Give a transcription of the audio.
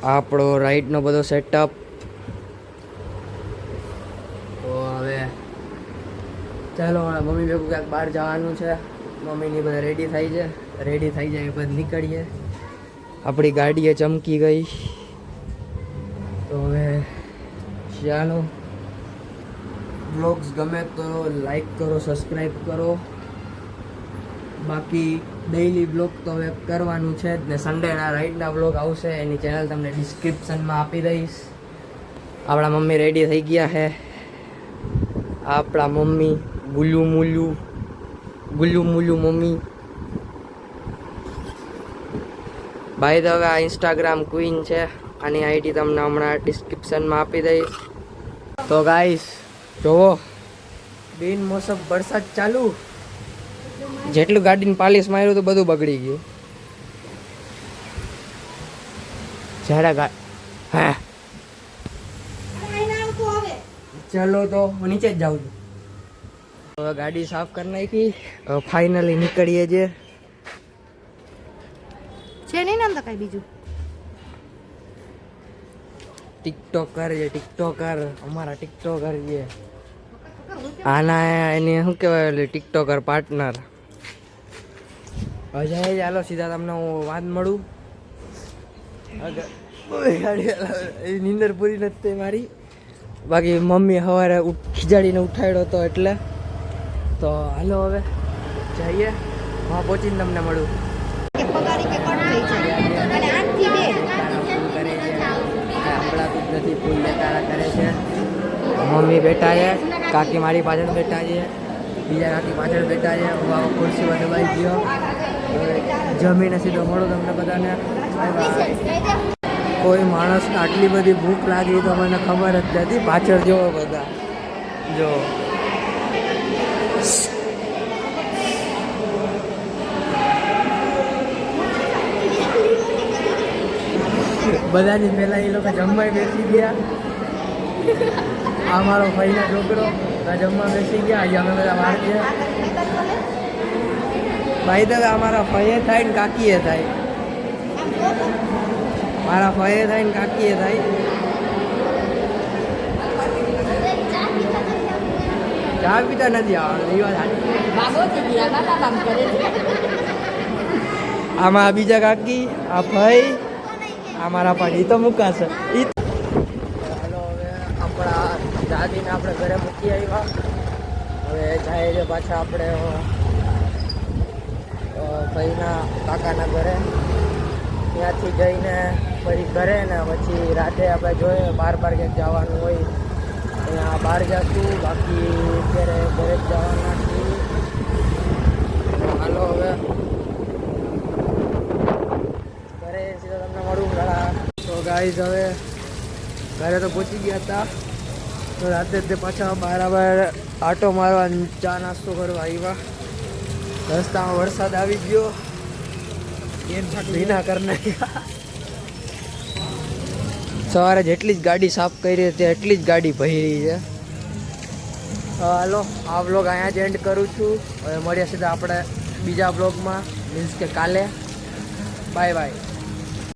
આપણો રાઈડનો બધો સેટઅપ. તો હવે ચાલો મમ્મી ભેગું ક્યાંક બહાર જવાનું છે. મમ્મીની બધા રેડી થઈ છે. રેડી થઈ જાય પછી નીકળીએ. આપણી ગાડીએ ચમકી ગઈ. તો હવે ચાલો, બ્લોગ્સ ગમે તો લાઈક કરો, સબસ્ક્રાઈબ કરો. બાકી ડેઈલી બ્લોગ તો હવે કરવાનું છે જ ને. સન્ડેના રાઈડના બ્લોગ આવશે, એની ચેનલ તમને ડિસ્ક્રિપ્શનમાં આપી દઈશ. આપણા મમ્મી રેડી થઈ ગયા છે. આપણા મમ્મી ગુલ્લુ મુલ્લુ મમ્મી. ભાઈ તો હવે આ ઇન્સ્ટાગ્રામ ક્વીન છે. આની આઈડી તમને હમણાં ડિસ્ક્રિપ્શનમાં આપી દઈશ. તો ગાઈસ જોવો, બિન મોસમ વરસાદ ચાલુ. જેટલું ગાડીને પાલિશ માર્યું તો બધું બગડી ગયું. જ્યારે હા ચલો તો હું નીચે જ જાઉં છું. હવે ગાડી સાફ કરી નાખી. ફાઇનલી નીકળીએ છીએ. છે નહીં નામ તો કઈ બીજું ટિકટોકર છે, ટિકટોકર અમારા ટિકટોકર છે. આના એની શું કહેવાય, ટિકટોકર પાર્ટનર. અજય, ચાલો સીધા તમને હું વાત મળું. નીંદર પૂરી નથી મારી. બાકી મમ્મી સવારે ખીજાડીને ઉઠાડ્યો હતો એટલે. તો હાલો હવે જઈએ, હા પહોંચીને તમને મળું. નથી ફૂલ લેતા કરે છે. મમ્મી બેઠા છે, કાકી મારી પાછળ બેઠા છે, બીજા કાકી પાછળ બેઠા છે. હું આવો ખુરશીમાં દબાઈ ગયો. જમીને સીધો મળો તમને બધાને. કોઈ માણસને આટલી બધી ભૂખ લાગી તો મને ખબર જ નથી. પાછળ જોવો બધા, જો બધાની પહેલા એ લોકો જમવા બેસી ગયા. આ મારો ભાઈનો છોકરો જમવા બેસી ગયા. અહીંયા અમે બધા બહાર ગયા. ભાઈ તો અમારા ભાઈએ થાય ને કાકીએ થાય. મારા ભાઈએ થાય ને કાકીએ થાય. ચા પીતા નથી આમાં બીજા કાકી, આ ભાઈ, આ મારા પાડી તો મુકાશે. હાલો હવે આપણા દાદીને આપણે ઘરે મૂકી આવ્યા. હવે જાય છે પાછા આપણે ભાઈના કાકાના ઘરે. ત્યાંથી જઈને ફરી ઘરે ને પછી રાતે આપણે જોઈએ બાર ક્યાંક જવાનું હોય ત્યાં બહાર જશું. બાકી અત્યારે ઘરે જ જવાના છીએ. હાલો હવે ઘરે સીધા તમને મળું ઘણા. તો ગાઈઝ હવે ઘરે તો પહોંચી ગયા હતા. તો રાતે તે પાછા બરાબર આટો મારવા, ચા નાસ્તો કરવા આવ્યા. રસ્તામાં વરસાદ આવી ગયો, ભીના કરી નાખ્યા. સવારે જેટલી જ ગાડી સાફ કરી હતી એટલી જ ગાડી ભરી છે. હાલો આ બ્લોગ અહીંયા જ એન્ડ કરું છું. હવે મળીએ સીધા આપણે બીજા બ્લોગમાં, મીન્સ કે કાલે. Bye bye.